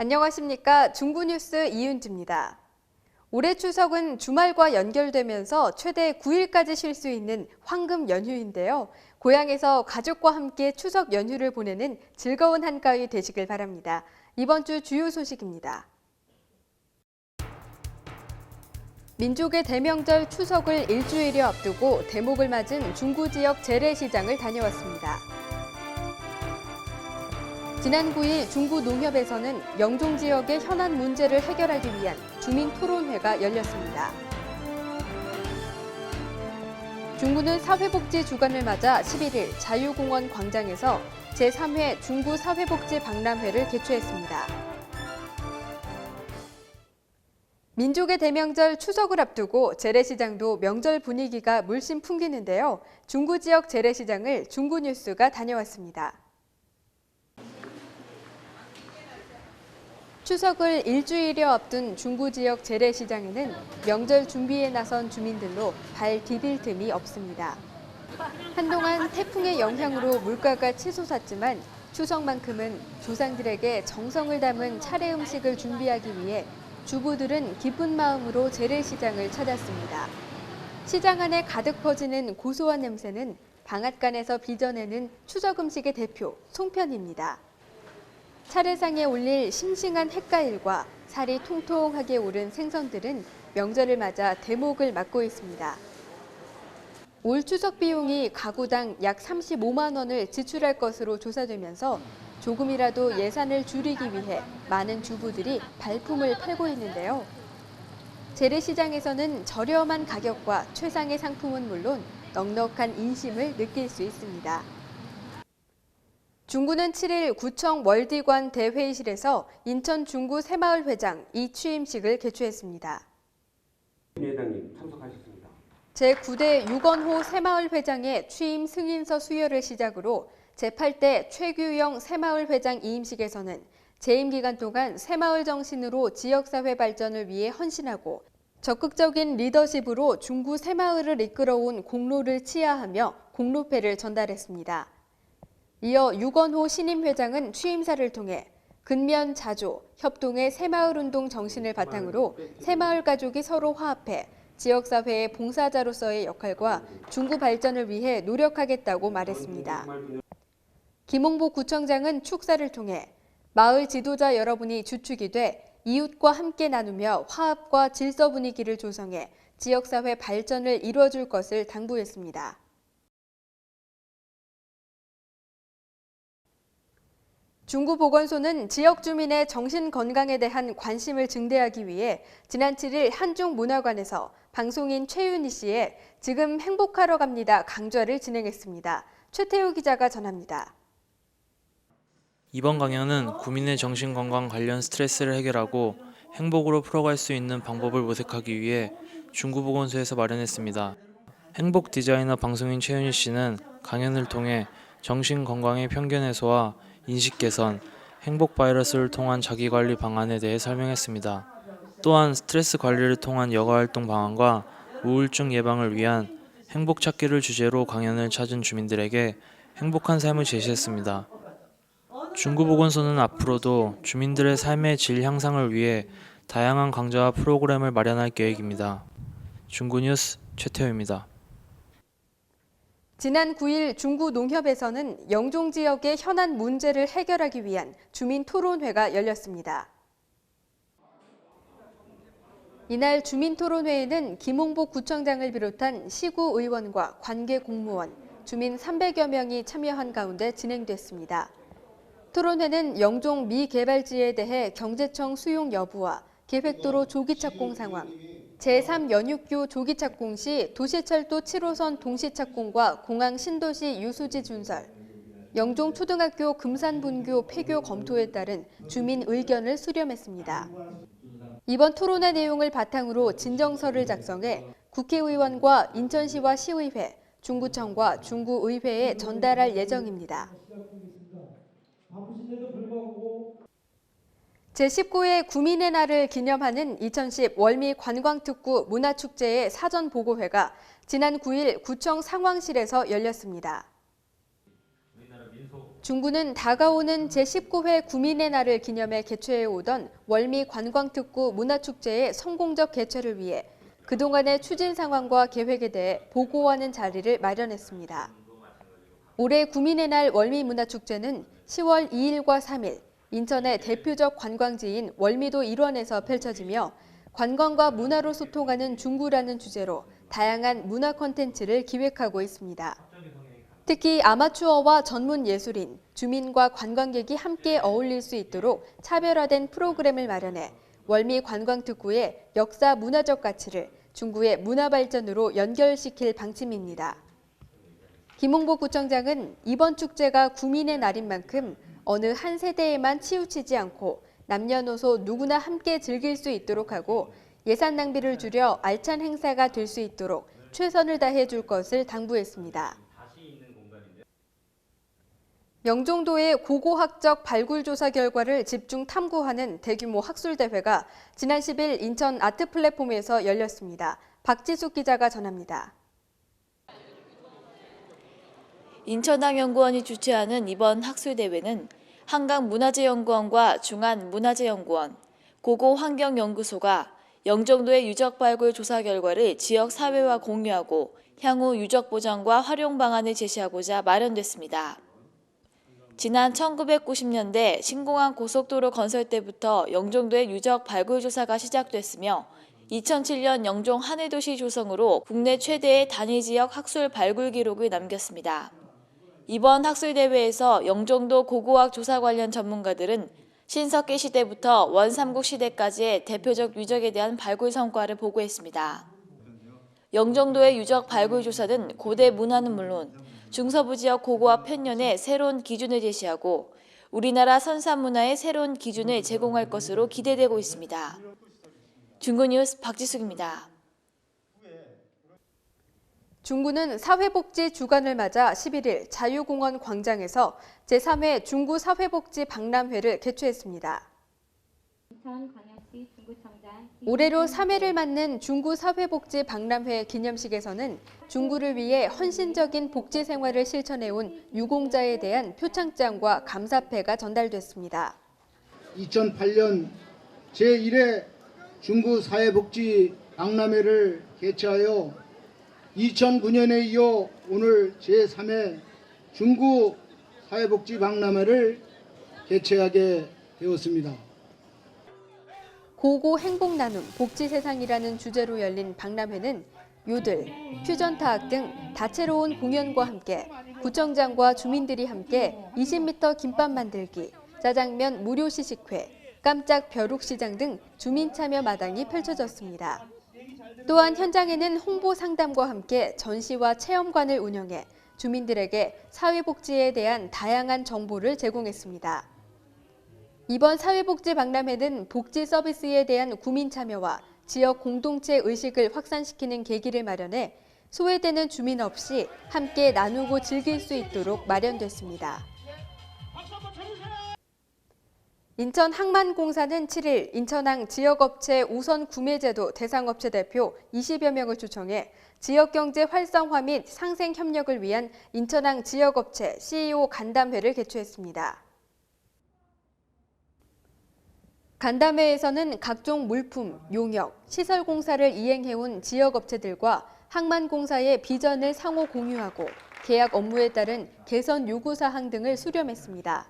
안녕하십니까. 중구뉴스 이윤지입니다. 올해 추석은 주말과 연결되면서 최대 9일까지 쉴 수 있는 황금 연휴인데요. 고향에서 가족과 함께 추석 연휴를 보내는 즐거운 한가위 되시길 바랍니다. 이번 주 주요 소식입니다. 민족의 대명절 추석을 일주일여 앞두고 대목을 맞은 중구 지역 재래시장을 다녀왔습니다. 지난 9일 중구 농협에서는 영종 지역의 현안 문제를 해결하기 위한 주민 토론회가 열렸습니다. 중구는 사회복지 주간을 맞아 11일 자유공원 광장에서 제3회 중구 사회복지 박람회를 개최했습니다. 민족의 대명절 추석을 앞두고 재래시장도 명절 분위기가 물씬 풍기는데요. 중구 지역 재래시장을 중구뉴스가 다녀왔습니다. 추석을 일주일여 앞둔 중구 지역 재래시장에는 명절 준비에 나선 주민들로 발 디딜 틈이 없습니다. 한동안 태풍의 영향으로 물가가 치솟았지만 추석만큼은 조상들에게 정성을 담은 차례 음식을 준비하기 위해 주부들은 기쁜 마음으로 재래시장을 찾았습니다. 시장 안에 가득 퍼지는 고소한 냄새는 방앗간에서 빚어내는 추석 음식의 대표 송편입니다. 차례상에 올릴 싱싱한 햇과일과 살이 통통하게 오른 생선들은 명절을 맞아 대목을 맡고 있습니다. 올 추석 비용이 가구당 약 35만 원을 지출할 것으로 조사되면서 조금이라도 예산을 줄이기 위해 많은 주부들이 발품을 팔고 있는데요. 재래시장에서는 저렴한 가격과 최상의 상품은 물론 넉넉한 인심을 느낄 수 있습니다. 중구는 7일 구청 월디관 대회의실에서 인천 중구 새마을회장 이취임식을 개최했습니다. 회장님 참석하셨습니다. 제9대 유건호 새마을회장의 취임 승인서 수여를 시작으로 제8대 최규영 새마을회장 이임식에서는 재임 기간 동안 새마을 정신으로 지역사회 발전을 위해 헌신하고 적극적인 리더십으로 중구 새마을을 이끌어온 공로를 치하하며 공로패를 전달했습니다. 이어 유건호 신임 회장은 취임사를 통해 근면 자조, 협동의 새마을운동 정신을 바탕으로 새마을 가족이 서로 화합해 지역사회의 봉사자로서의 역할과 중구 발전을 위해 노력하겠다고 말했습니다. 김홍복 구청장은 축사를 통해 마을 지도자 여러분이 주축이 돼 이웃과 함께 나누며 화합과 질서 분위기를 조성해 지역사회 발전을 이루어줄 것을 당부했습니다. 중구보건소는 지역 주민의 정신건강에 대한 관심을 증대하기 위해 지난 7일 한중문화관에서 방송인 최윤희 씨의 지금 행복하러 갑니다 강좌를 진행했습니다. 최태우 기자가 전합니다. 이번 강연은 구민의 정신건강 관련 스트레스를 해결하고 행복으로 풀어갈 수 있는 방법을 모색하기 위해 중구보건소에서 마련했습니다. 행복 디자이너 방송인 최윤희 씨는 강연을 통해 정신건강의 편견 해소와 인식 개선, 행복 바이러스를 통한 자기관리 방안에 대해 설명했습니다. 또한 스트레스 관리를 통한 여가활동 방안과 우울증 예방을 위한 행복 찾기를 주제로 강연을 찾은 주민들에게 행복한 삶을 제시했습니다. 중구보건소는 앞으로도 주민들의 삶의 질 향상을 위해 다양한 강좌와 프로그램을 마련할 계획입니다. 중구뉴스 최태우입니다. 지난 9일 중구 농협에서는 영종 지역의 현안 문제를 해결하기 위한 주민 토론회가 열렸습니다. 이날 주민 토론회에는 김홍복 구청장을 비롯한 시구 의원과 관계 공무원, 주민 300여 명이 참여한 가운데 진행됐습니다. 토론회는 영종 미개발지에 대해 경제청 수용 여부와 계획도로 조기 착공 상황, 제3연육교 조기 착공 시 도시철도 7호선 동시 착공과 공항 신도시 유수지 준설, 영종 초등학교 금산분교 폐교 검토에 따른 주민 의견을 수렴했습니다. 이번 토론회 내용을 바탕으로 진정서를 작성해 국회의원과 인천시와 시의회, 중구청과 중구의회에 전달할 예정입니다. 제19회 구민의 날을 기념하는 2010 월미 관광특구 문화축제의 사전보고회가 지난 9일 구청 상황실에서 열렸습니다. 중구는 다가오는 제19회 구민의 날을 기념해 개최해 오던 월미 관광특구 문화축제의 성공적 개최를 위해 그동안의 추진 상황과 계획에 대해 보고하는 자리를 마련했습니다. 올해 구민의 날 월미 문화축제는 10월 2일과 3일 인천의 대표적 관광지인 월미도 일원에서 펼쳐지며 관광과 문화로 소통하는 중구라는 주제로 다양한 문화 콘텐츠를 기획하고 있습니다. 특히 아마추어와 전문 예술인, 주민과 관광객이 함께 어울릴 수 있도록 차별화된 프로그램을 마련해 월미 관광특구의 역사 문화적 가치를 중구의 문화 발전으로 연결시킬 방침입니다. 김홍복 구청장은 이번 축제가 구민의 날인 만큼 어느 한 세대에만 치우치지 않고 남녀노소 누구나 함께 즐길 수 있도록 하고 예산 낭비를 줄여 알찬 행사가 될 수 있도록 최선을 다해 줄 것을 당부했습니다. 영종도의 고고학적 발굴 조사 결과를 집중 탐구하는 대규모 학술대회가 지난 10일 인천 아트 플랫폼에서 열렸습니다. 박지숙 기자가 전합니다. 인천항연구원이 주최하는 이번 학술대회는 한강문화재연구원과 중안문화재연구원, 고고환경연구소가 영종도의 유적 발굴 조사 결과를 지역 사회와 공유하고 향후 유적 보전과 활용 방안을 제시하고자 마련됐습니다. 지난 1990년대 신공항 고속도로 건설 때부터 영종도의 유적 발굴 조사가 시작됐으며 2007년 영종 하늘도시 조성으로 국내 최대의 단위 지역 학술 발굴 기록을 남겼습니다. 이번 학술대회에서 영종도 고고학 조사 관련 전문가들은 신석기 시대부터 원삼국 시대까지의 대표적 유적에 대한 발굴 성과를 보고했습니다. 영종도의 유적 발굴 조사는 고대 문화는 물론 중서부 지역 고고학 편년의 새로운 기준을 제시하고 우리나라 선산 문화의 새로운 기준을 제공할 것으로 기대되고 있습니다. 중구뉴스 박지숙입니다. 중구는 사회복지 주간을 맞아 11일 자유공원 광장에서 제3회 중구 사회복지 박람회를 개최했습니다. 올해로 3회를 맞는 중구 사회복지 박람회 기념식에서는 중구를 위해 헌신적인 복지 생활을 실천해온 유공자에 대한 표창장과 감사패가 전달됐습니다. 2008년 제1회 중구 사회복지 박람회를 개최하여 2009년에 이어 오늘 제3회 중구 사회복지 박람회를 개최하게 되었습니다. 고고 행복 나눔 복지 세상이라는 주제로 열린 박람회는 요들, 퓨전 타악 등 다채로운 공연과 함께 구청장과 주민들이 함께 20m 김밥 만들기, 짜장면 무료 시식회, 깜짝 벼룩시장 등 주민 참여 마당이 펼쳐졌습니다. 또한 현장에는 홍보 상담과 함께 전시와 체험관을 운영해 주민들에게 사회복지에 대한 다양한 정보를 제공했습니다. 이번 사회복지 박람회는 복지 서비스에 대한 구민 참여와 지역 공동체 의식을 확산시키는 계기를 마련해 소외되는 주민 없이 함께 나누고 즐길 수 있도록 마련됐습니다. 인천 항만공사는 7일 인천항 지역업체 우선 구매제도 대상업체 대표 20여 명을 초청해 지역경제 활성화 및 상생 협력을 위한 인천항 지역업체 CEO 간담회를 개최했습니다. 간담회에서는 각종 물품, 용역, 시설 공사를 이행해온 지역업체들과 항만공사의 비전을 상호 공유하고 계약 업무에 따른 개선 요구사항 등을 수렴했습니다.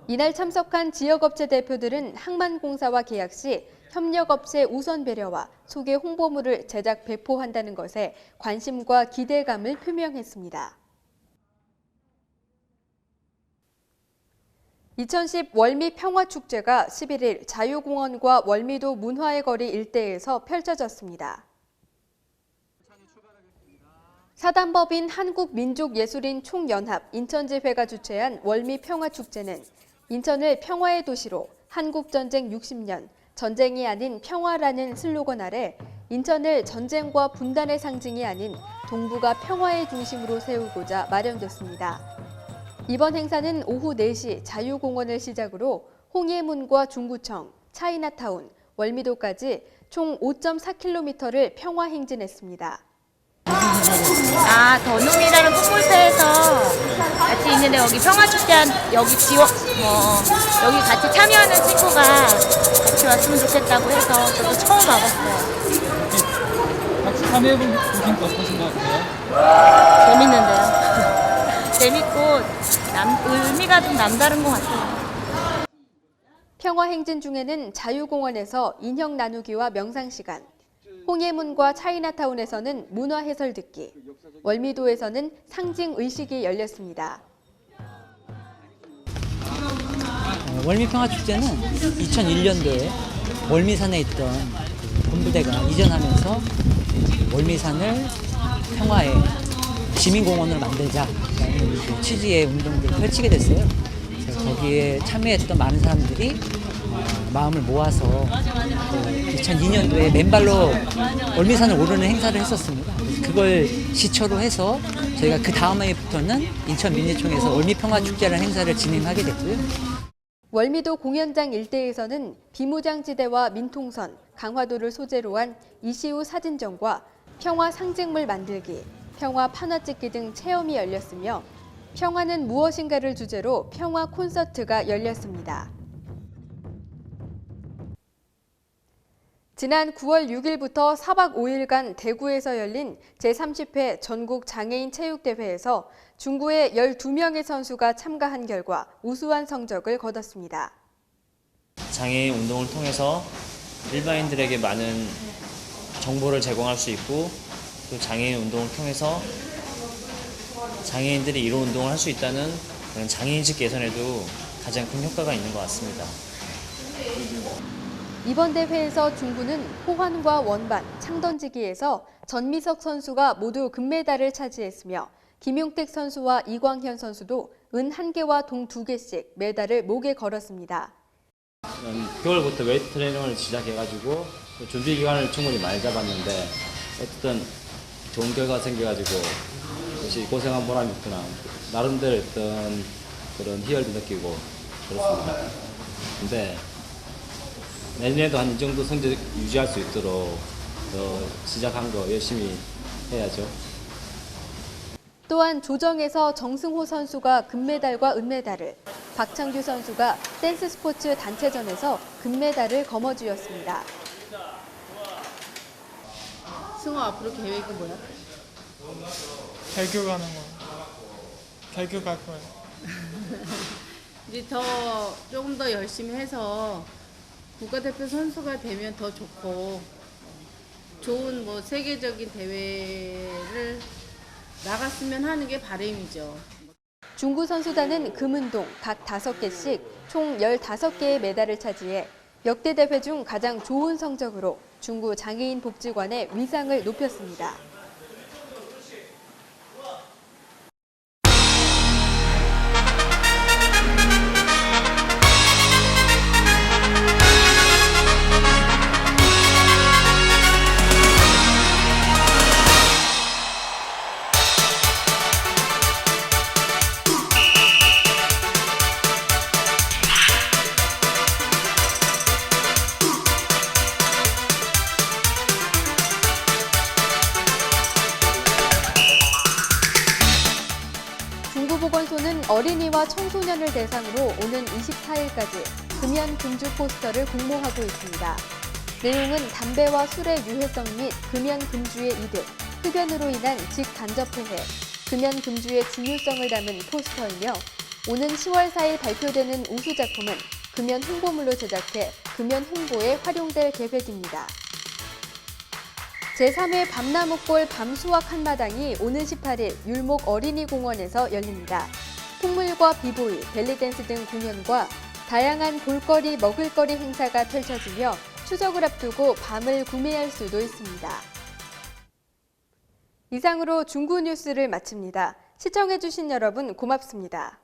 이날 참석한 지역업체 대표들은 항만공사와 계약 시 협력업체 우선 배려와 소개 홍보물을 제작 배포한다는 것에 관심과 기대감을 표명했습니다. 2010 월미 평화축제가 11일 자유공원과 월미도 문화의 거리 일대에서 펼쳐졌습니다. 사단법인 한국민족예술인 총연합 인천지회가 주최한 월미 평화축제는 인천을 평화의 도시로 한국전쟁 60년, 전쟁이 아닌 평화라는 슬로건 아래 인천을 전쟁과 분단의 상징이 아닌 동북아 평화의 중심으로 세우고자 마련됐습니다. 이번 행사는 오후 4시 자유공원을 시작으로 홍예문과 중구청, 차이나타운, 월미도까지 총 5.4km를 평화 행진했습니다. 아, 더눔이라는 풋볼터에서 같이 있는데 여기 평화축제 여기 여기 같이 참여하는 친구가 같이 왔으면 좋겠다고 해서 저도 처음 와봤어요. 같이 참여해보니까 어떠신 것 같아요? 재밌는데요. 재밌고 의미가 좀 남다른 것 같아요. 평화행진 중에는 자유공원에서 인형 나누기와 명상시간, 홍해문과 차이나타운에서는 문화해설 듣기, 월미도에서는 상징의식이 열렸습니다. 월미평화축제는 2001년도에 월미산에 있던 군부대가 이전하면서 월미산을 평화의 시민공원으로 만들자라는 그 취지의 운동들을 펼치게 됐어요. 그래서 거기에 참여했던 많은 사람들이 마음을 모아서 2002년도에 맨발로 월미산을 오르는 행사를 했었습니다. 그걸 시초로 해서 저희가 그 다음 해부터는 인천민예총에서 월미평화축제라는 행사를 진행하게 됐고요. 월미도 공연장 일대에서는 비무장지대와 민통선, 강화도를 소재로 한 이시우 사진전과 평화 상징물 만들기, 평화 판화 찍기 등 체험이 열렸으며 평화는 무엇인가를 주제로 평화 콘서트가 열렸습니다. 지난 9월 6일부터 4박 5일간 대구에서 열린 제30회 전국 장애인 체육대회에서 중구의 12명의 선수가 참가한 결과 우수한 성적을 거뒀습니다. 장애인 운동을 통해서 일반인들에게 많은 정보를 제공할 수 있고 또 장애인 운동을 통해서 장애인들이 이런 운동을 할 수 있다는 그런 장애인식 개선에도 가장 큰 효과가 있는 것 같습니다. 이번 대회에서 중구는 호환과 원반, 창던지기에서 전미석 선수가 모두 금메달을 차지했으며 김용택 선수와 이광현 선수도 은 1개와 동 2개씩 메달을 목에 걸었습니다. 9월부터 웨이트 트레이닝을 시작해가지고 준비 기간을 충분히 많이 잡았는데 어쨌든 좋은 결과가 생겨가지고 역시 고생한 보람이 있구나. 나름대로 어떤 그런 희열도 느끼고 그렇습니다. 근데 내년에도 한 이 정도 성적 유지할 수 있도록 시작한 거 열심히 해야죠. 또한 조정에서 정승호 선수가 금메달과 은메달을, 박창규 선수가 댄스 스포츠 단체전에서 금메달을 거머쥐었습니다. 승호 앞으로 계획은 뭐야? 대교 가는 거. 대교 갈 거예요. 이제 조금 더 열심히 해서 국가대표 선수가 되면 더 좋고 좋은 세계적인 대회를 나갔으면 하는 게 바람이죠. 중구 선수단은 금은동 각 5개씩 총 15개의 메달을 차지해 역대 대회 중 가장 좋은 성적으로 중구 장애인 복지관의 위상을 높였습니다. 중구보건소는 어린이와 청소년을 대상으로 오는 24일까지 금연 금주 포스터를 공모하고 있습니다. 내용은 담배와 술의 유해성 및 금연 금주의 이득, 흡연으로 인한 직간접폐해, 금연 금주의 중요성을 담은 포스터이며 오는 10월 4일 발표되는 우수 작품은 금연 홍보물로 제작해 금연 홍보에 활용될 계획입니다. 제3회 밤나무골 밤수확 한마당이 오는 18일 율목 어린이공원에서 열립니다. 풍물과 비보이, 벨리댄스 등 공연과 다양한 볼거리, 먹을거리 행사가 펼쳐지며 추석을 앞두고 밤을 구매할 수도 있습니다. 이상으로 중구 뉴스를 마칩니다. 시청해주신 여러분 고맙습니다.